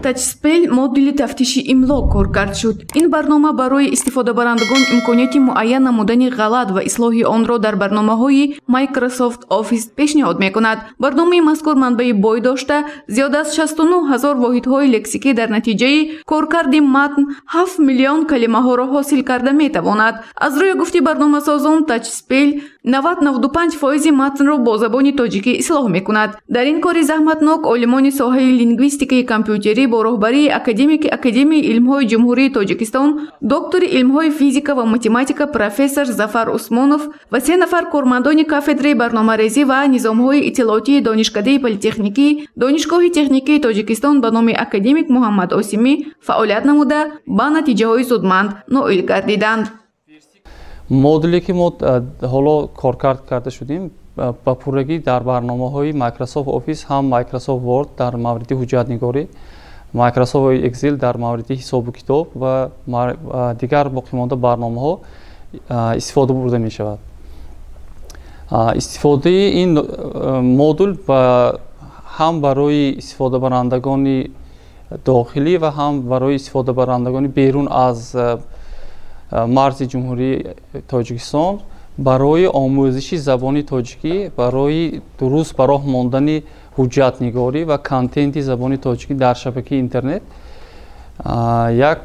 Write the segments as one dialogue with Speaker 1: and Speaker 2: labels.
Speaker 1: тачспел модули тафтиши имло кор кард шуд. Ин барнома барои истифодабарандагон имконияти муайян намудани ғалат ва ислоҳи онро дар барномаҳои Microsoft Office пешниҳод мекунад. барномаи мазкур манбаи бой дошта, зиёда аз 69 000 воҳидҳои лексикӣ дар натиҷаи коркарди матн 7 миллион калимаҳоро ҳосил карда метавонад. аз рӯи гуфти барномасозон тачспел 90-95% матнро бо забони тоҷикӣ ислоҳ мекунад. дар ин кори заҳматнок олимони соҳаи лингвистикаи компютерӣ бо роҳбарии академики Академияи илмҳои ҷумҳурии Тоҷикистон, доктори илмҳои физика ва математика профессор Зафар Усмонов ва 3 нафар кормандони кафедраи барномарезӣ ва низомҳои иттилоотии донишкадаи политехникӣ Донишгоҳи техникии Тоҷикистон ба номи академик Муҳаммад Осимӣ фаъолият намуда ба натиҷаҳои зудманд ноил гардиданд.
Speaker 2: модуле ки мо ҳоло коркард карда шудем ба пуррагӣ дар барномаҳои Microsoft Office ҳам Microsoft Word дар мавриди ҳуҷҷатнигорӣ, Microsoft Excel дар мавриди ҳисобу китоб ва дигар боқимонда барномаҳо истифода бурда мешавад. истифодаи ин модул ҳам барои истифодабарандагони дохилӣ ва ҳам барои истифодабарандагони берун аз марзи ҷумҳурии Тоҷикистон барои омӯзиши забони тоҷикӣ, барои дуруст ба роҳ мондани ҳуҷҷатнигорӣ ва контенти забони тоҷикӣ дар шабакаи интернет як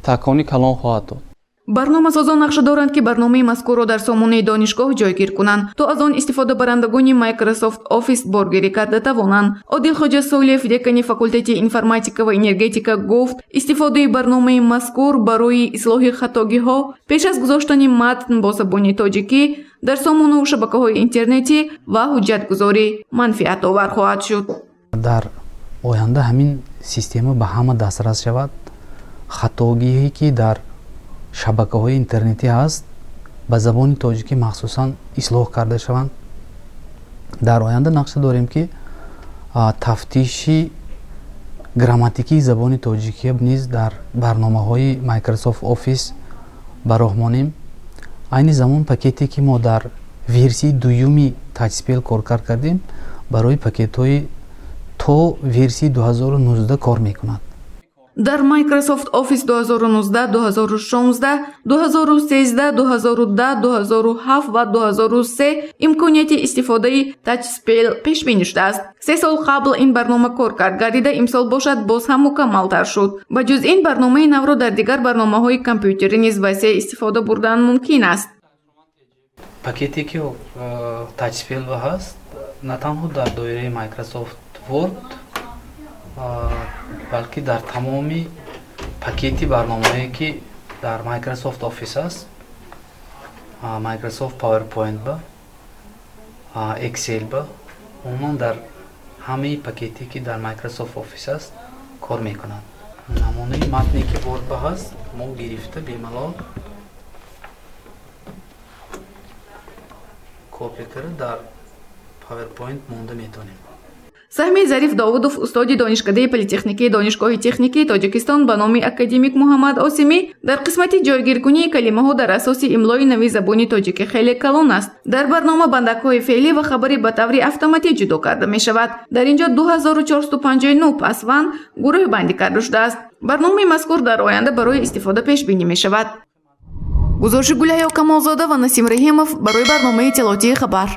Speaker 2: такони калон хоҳад дод.
Speaker 1: барномасозон нақша доранд ки барномаи мазкурро дар сомонаи донишгоҳ ҷойгир кунанд то аз он истифодабарандагони Microsoft Office боргирӣ карда тавонанд. Одил Хоҷа Солиев, декани факултети информатика ва энергетика гуфт, истифодаи барномаи мазкур барои ислоҳи хатогиҳо пеш аз гузоштани матн бо забони тоҷикӣ дар сомонаҳо шабакаҳои интернетӣ ва ҳуҷҷатгузорӣ манфиатовар хоҳад шуд.
Speaker 3: дар оянда ҳамин система ба ҳама дастрас шавад. хатогиҳое ки дар шабакаҳои интернетӣ ҳаст ба забони тоҷикӣ махсусан ислоҳ карда шаванд. дар оянда нақша дорем ки тафтиши грамматикии забони тоҷикӣ низ дар барномаҳои Microsoft Office ба роҳ монем. айни замон пакете ки мо дар версияи дуюми тачспел коркар кардем барои пакетҳои то версияи 2019 кор мекунад.
Speaker 1: дар Microsoft Office 2019, 2016, 2013, 2010, 2007 ва 2003 имконияти истифодаи тачспел пешбинӣ шудааст. 3 сол қабл ин барнома кор кард гардида имсол бошад боз ҳам мукаммалтар шуд. ба ҷуз ин барномаи навро дар дигар барномаҳои компютерӣ низ васеъ истифода бурдан мумкин аст.
Speaker 3: пакете ки тачспел ҳаст на танҳо дар доираи Microsoft Word балки дар тамоми пакети барномаҳое ки дар Microsoft Office аст, Microsoft PowerPoint ба Excel ба умуман дар ҳамаи пакете ки дар Microsoft Office аст кор мекунад. намунаи матне ки Word ба ҳаст мо гирифта бемалол копия карда дар PowerPoint монда метавонем.
Speaker 1: Саҳми Зариф Довудов, устоди донишкадаи политехникии Донишгоҳи техникии Тоҷикистон ба номи академик Муҳаммад Осимӣ дар қисмати ҷойгиркунии калимаҳо дар асоси имлои нави забони тоҷикӣ хеле калон аст. дар барнома бандакҳои феълӣ ва хабарӣ ба таври автоматӣ ҷудо карда мешавад. дар ин ҷо 2459 пасванд гурӯҳбандӣ карда шудааст. барномаи мазкур дар оянда барои истифода пешбинӣ мешавад. гузориши Гулҳаё Камолзода ва Насим Раҳимов барои барномаи иттилоотии хабар.